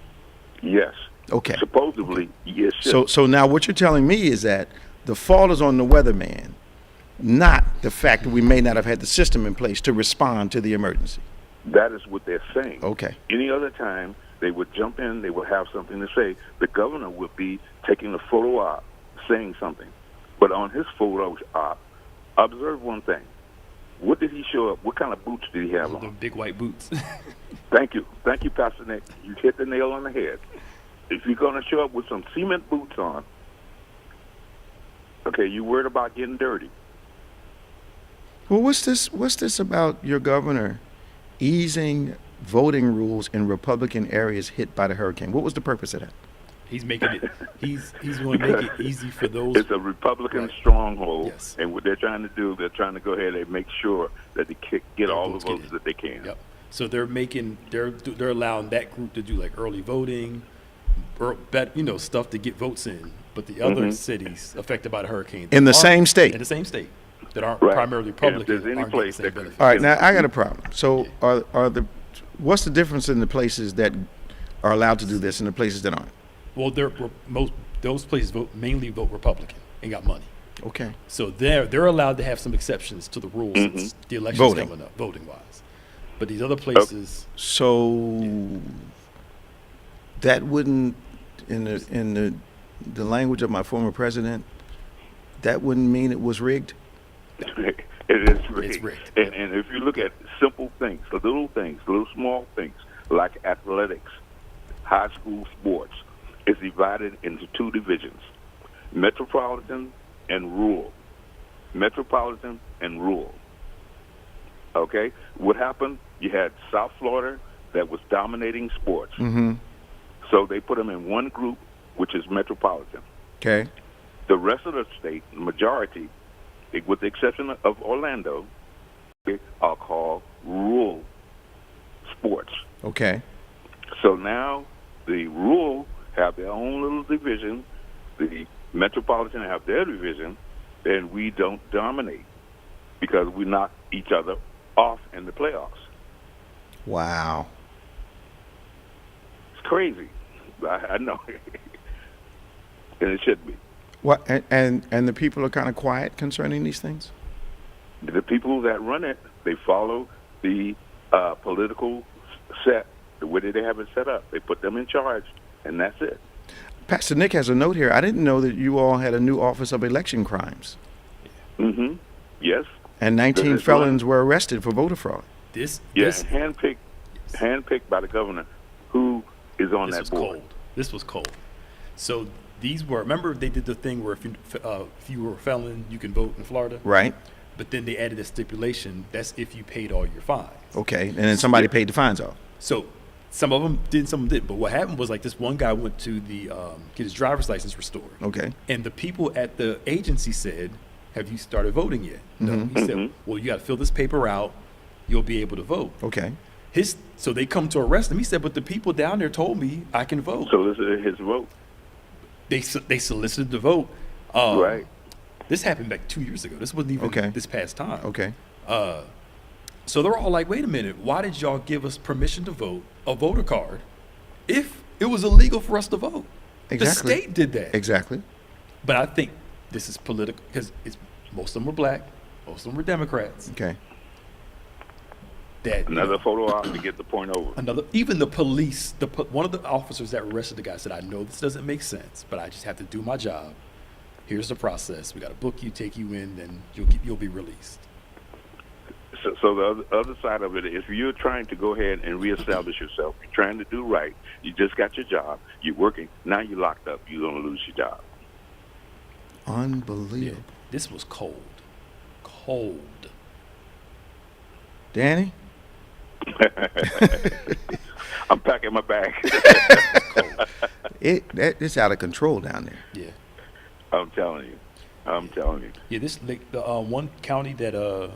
Yes. Okay. Supposedly, yes. So now what you're telling me is that the fault is on the weatherman, not the fact that we may not have had the system in place to respond to the emergency. That is what they're saying. Okay. Any other time, they would jump in, they would have something to say. The governor would be taking a photo op, saying something. But on his photo op, observe one thing. What did he show up? What kind of boots did he have on? The big white boots. Thank you, Pastor Nick. You hit the nail on the head. If you're going to show up with some cement boots on, okay, you worried about getting dirty. Well, what's this about your governor easing voting rules in Republican areas hit by the hurricane? What was the purpose of that? He's making it. He's going to make it easy for those. It's a Republican stronghold, yes. And what they're trying to do, they're trying to go ahead and make sure that they get all the votes that they can. Yep. So they're allowing that group to do like early voting, stuff to get votes in. But the other Mm-hmm. cities affected by the hurricane in the same state that aren't right. primarily Republican. If there's any place that benefit. All right, now I got a problem. So what's the difference in the places that are allowed to do this and the places that aren't? Well, those places mainly vote Republican and got money. Okay. So they're allowed to have some exceptions to the rules Mm-hmm. since the election's coming up, voting wise. But these other places, so that wouldn't, in the language of my former president, that wouldn't mean it was rigged. It is rigged. It's rigged. And if you look at simple things, little small things like athletics, high school sports, is divided into two divisions: metropolitan and rural. Metropolitan and rural. Okay? What happened? You had South Florida that was dominating sports. Mm-hmm. So they put them in one group which is metropolitan. Okay. The rest of the state, the majority, with the exception of Orlando, are called rural sports. Okay. So now the rural have their own little division, the metropolitan have their division, and we don't dominate because we knock each other off in the playoffs. Wow. It's crazy. I know. And it should be. What? And the people are kind of quiet concerning these things? The people that run it, they follow the political set, the way they have it set up. They put them in charge, and that's it. Pastor Nick has a note here. I didn't know that you all had a new Office of Election Crimes. Mm-hmm. Yes. And 19 felons were arrested for voter fraud. Handpicked by the governor, who is on that board. Cold. This was cold. So these were, remember they did the thing where if you were a felon, you can vote in Florida? Right. But then they added a stipulation, that's if you paid all your fines. Okay, and then somebody paid the fines off. So some of them did, some didn't. But what happened was like this one guy went to the get his driver's license restored. Okay. And the people at the agency said, have you started voting yet? No. He said, well, you got to fill this paper out. You'll be able to vote. Okay. So they come to arrest him. He said, but the people down there told me I can vote. So this is his vote. They solicited the vote. Right. This happened back 2 years ago. This wasn't even this past time. Okay. So they're all like, wait a minute. Why did y'all give us permission to vote, a voter card, if it was illegal for us to vote? Exactly. The state did that. Exactly. But I think this is political because most of them were black, most of them were Democrats. Okay. Another photo op to get the point over. Even the police, one of the officers that arrested the guy said, I know this doesn't make sense, but I just have to do my job. Here's the process. We got to book you, take you in, then you'll be released. So the other side of it is, if you're trying to go ahead and reestablish yourself, you're trying to do right, you just got your job, you're working, now you're locked up, you're going to lose your job. Unbelievable. Yeah, this was cold. Cold. Danny? I'm packing my bag. It's out of control down there. Yeah. I'm telling you. Yeah, this the one county that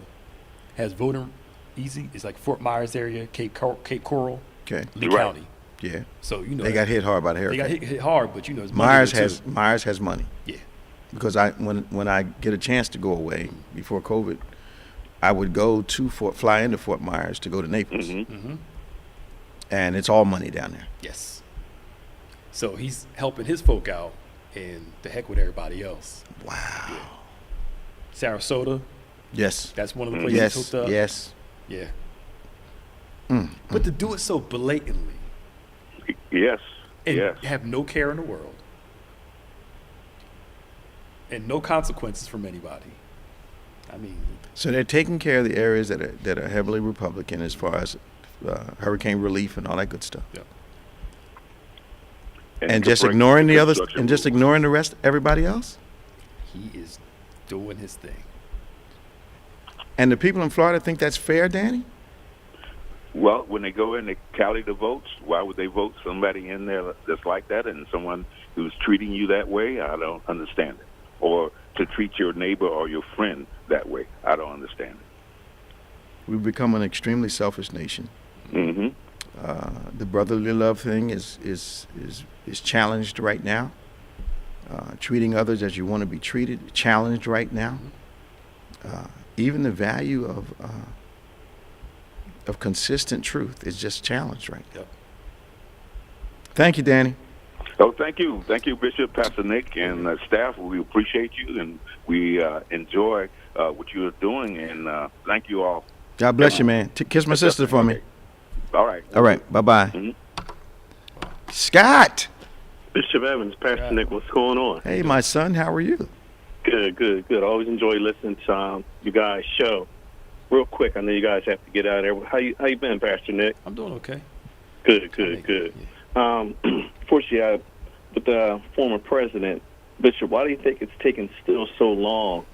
has voting easy is like Fort Myers area, Cape Coral. Okay. Lee County. Yeah. So they got hit hard by the hurricane. They got hit hard, but it's Myers has money. Yeah. Because when I get a chance to go away before COVID, I would go to fly into Fort Myers to go to Naples. And it's all money down there. Yes. So he's helping his folk out, and the heck with everybody else. Wow. Yeah. Sarasota. Yes. That's one of the places hooked up. Yes. Yeah. But to do it so blatantly. Yes. And have no care in the world. And no consequences from anybody. I mean. So they're taking care of the areas that are heavily Republican as far as hurricane relief and all that good stuff. Yeah. And just ignoring the others, and just ignoring the rest, everybody else. He is doing his thing. And the people in Florida think that's fair, Danny? Well, when they go in, they tally the votes. Why would they vote somebody in there that's like that, and someone who's treating you that way? I don't understand it. Or to treat your neighbor or your friend that way. I don't understand it. We've become an extremely selfish nation. Mm-hmm. The brotherly love thing is challenged right now. Treating others as you want to be treated, challenged right now. Even the value of consistent truth is just challenged right now. Yep. Thank you, Danny. Oh, thank you, Bishop, Pastor Nick, and staff. We appreciate you, and we enjoy what you're doing, and thank you all. God bless you, man. Kiss my sister for me. All right. All right. Bye-bye. Mm-hmm. Scott. Bishop Evans, Pastor Nick, what's going on? Hey, my son. How are you? Good. I always enjoy listening to you guys' show. Real quick, I know you guys have to get out of there. How you been, Pastor Nick? I'm doing okay. Good. Unfortunately, with the former president, Bishop, why do you think it's taken still so long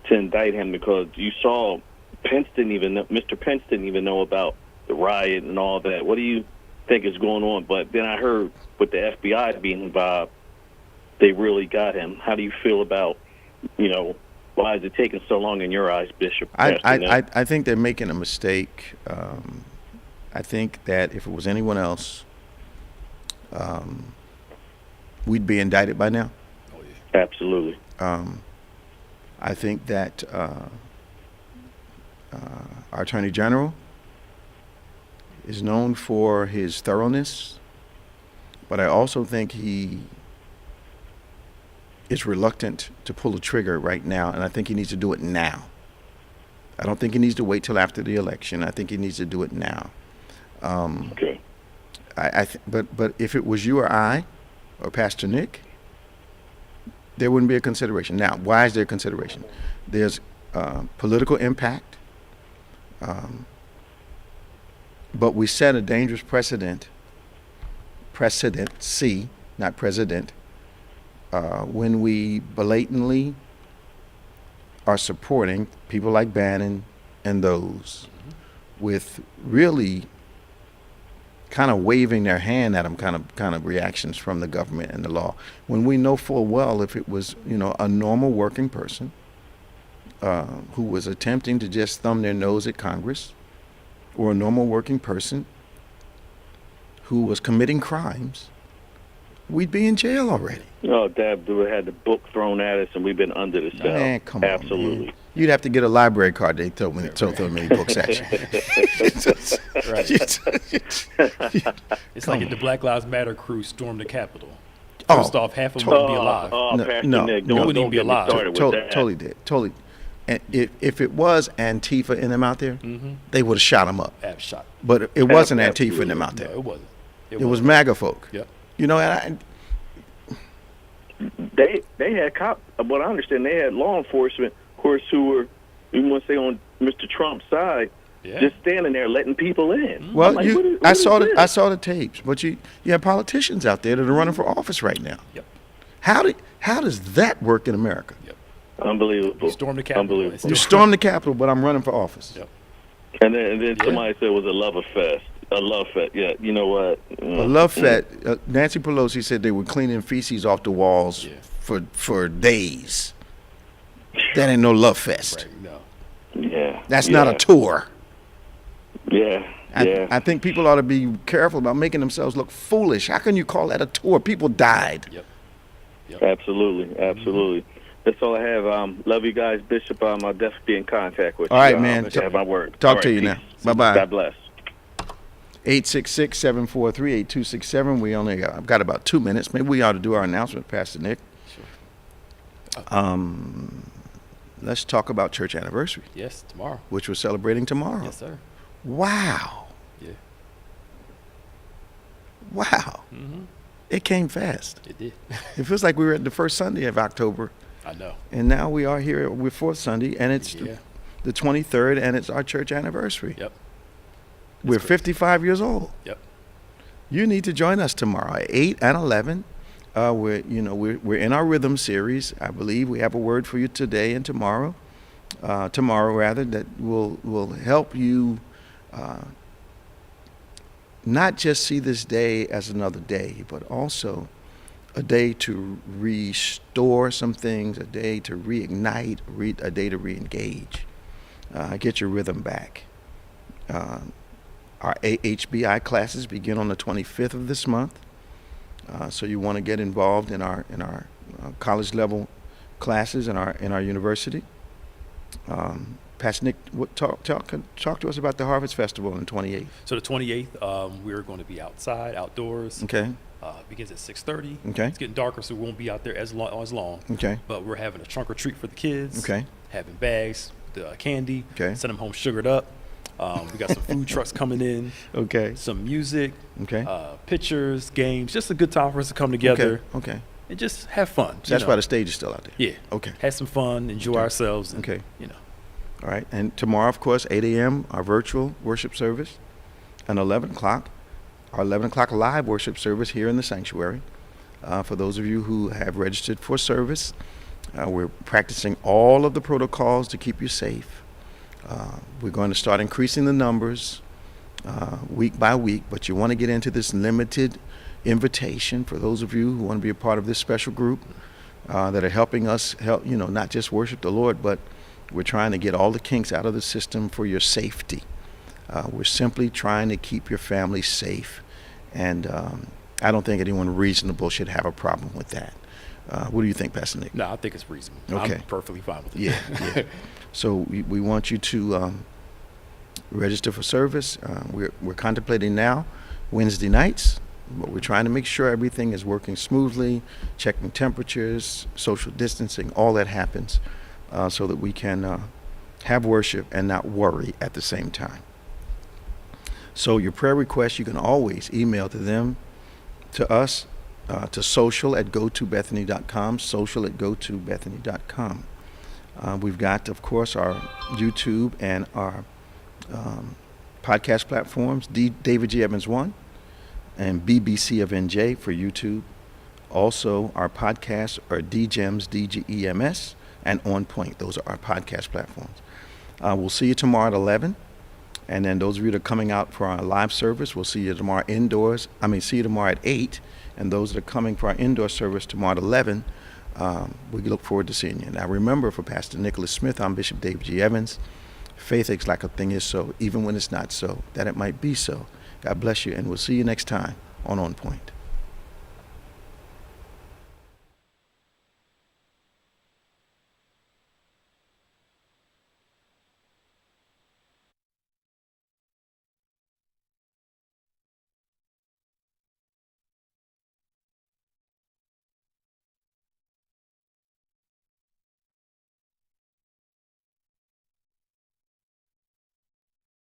to indict him? Because you saw Mr. Pence didn't even know about the riot and all that. What do you think is going on? But then I heard with the FBI being involved, they really got him. How do you feel about, why is it taking so long in your eyes, Bishop? I think they're making a mistake. I think that if it was anyone else, we'd be indicted by now. Oh, yeah. Absolutely. I think that our Attorney General is known for his thoroughness, but I also think he is reluctant to pull the trigger right now, and I think he needs to do it now. I don't think he needs to wait till after the election. I think he needs to do it now. Okay. But if it was you or I or Pastor Nick, there wouldn't be a consideration. Now, why is there consideration? There's political impact, but we set a dangerous precedency, not president, when we blatantly are supporting people like Bannon and those with really kind of waving their hand at them kind of reactions from the government and the law, when we know full well if it was a normal working person who was attempting to just thumb their nose at Congress, or a normal working person who was committing crimes, we'd be in jail already. Oh, Dab had the book thrown at us, and we've been under the cell. Man, come on, absolutely. Man. You'd have to get a library card. They throw many books at you. Right. It's like if the Black Lives Matter crew stormed the Capitol. First off, half of them wouldn't be alive. Wouldn't even be alive. Totally did. Totally. And if it was Antifa in them out there, they would have shot them up. But it wasn't Antifa in them out there. No, it wasn't. It was MAGA folk. Yep. And they had what I understand, they had law enforcement, of course, who were, you want to say, on Mr. Trump's side, just standing there letting people in. Well, like, I saw the tapes, but you have politicians out there that are running for office right now. Yep. How does that work in America? Yep. Unbelievable. You stormed the Capitol. You stormed the Capitol, but I'm running for office. Yep. And then somebody said it was a love fest. A love fest. Yeah, you know what? A love fest. Nancy Pelosi said they were cleaning feces off the walls for days. That ain't no love fest. Right, no. Yeah. That's not a tour. Yeah. I think people ought to be careful about making themselves look foolish. How can you call that a tour? People died. Yep. Absolutely. That's all I have. Love you guys, Bishop. I'll definitely be in contact with you. All right, man. Have my word. Talk to you now. Bye-bye. God bless. 866-743-8267. We only got about 2 minutes. Maybe we ought to do our announcement, Pastor Nick. Sure. Let's talk about church anniversary. Yes, tomorrow. Which we're celebrating tomorrow. Yes, sir. Wow. Yeah. Wow. It came fast. It did. It feels like we were at the first Sunday of October. I know. And now we are here with fourth Sunday, and it's the 23rd, and it's our church anniversary. Yep. We're 55 years old. Yep. You need to join us tomorrow at 8 and 11. We're in our rhythm series. I believe we have a word for you today and tomorrow. That will help you not just see this day as another day, but also a day to restore some things, a day to reignite, a day to reengage, get your rhythm back. Our HBI classes begin on the 25th of this month, so you want to get involved in our college level classes in our university. Pastor Nick, talk to us about the Harvest Festival on the 28th. So the 28th, we're going to be outside, outdoors. Okay. Begins at 6:30. Okay. It's getting darker, so we won't be out there as long. Okay. But we're having a trunk or treat for the kids. Okay. Having bags, the candy. Okay. Send them home sugared up. We got some food trucks coming in. Okay. Some music. Okay. Pictures, games. Just a good time for us to come together. Okay. And just have fun. So that's why the stage is still out there. Yeah. Okay. Have some fun. Enjoy ourselves. And, okay. All right. And tomorrow, of course, 8 a.m., our virtual worship service. And 11 o'clock, our 11 o'clock live worship service here in the sanctuary. For those of you who have registered for service, we're practicing all of the protocols to keep you safe. We're going to start increasing the numbers week by week, but you want to get into this limited invitation for those of you who want to be a part of this special group that are helping us help, not just worship the Lord, but we're trying to get all the kinks out of the system for your safety. We're simply trying to keep your family safe, and I don't think anyone reasonable should have a problem with that. What do you think, Pastor Nick? No, I think it's reasonable. Okay. I'm perfectly fine with it. Yeah. So we want you to register for service. We're contemplating now Wednesday nights, but we're trying to make sure everything is working smoothly, checking temperatures, social distancing, all that happens, so that we can have worship and not worry at the same time. So your prayer requests, you can always email to us, to social@gotobethany.com, social@gotobethany.com. We've got, of course, our YouTube and our podcast platforms, David G. Evans 1 and BBC of NJ for YouTube. Also, our podcasts are DGEMS, DGEMS, and OnPointe. Those are our podcast platforms. We'll see you tomorrow at 11. And then those of you that are coming out for our live service, we'll see you tomorrow see you tomorrow at 8. And those that are coming for our indoor service tomorrow at 11, we look forward to seeing you. Now remember, for Pastor Nicholas Smith, I'm Bishop David G. Evans. Faith acts like a thing is so, even when it's not so, that it might be so. God bless you, and we'll see you next time on OnPointe.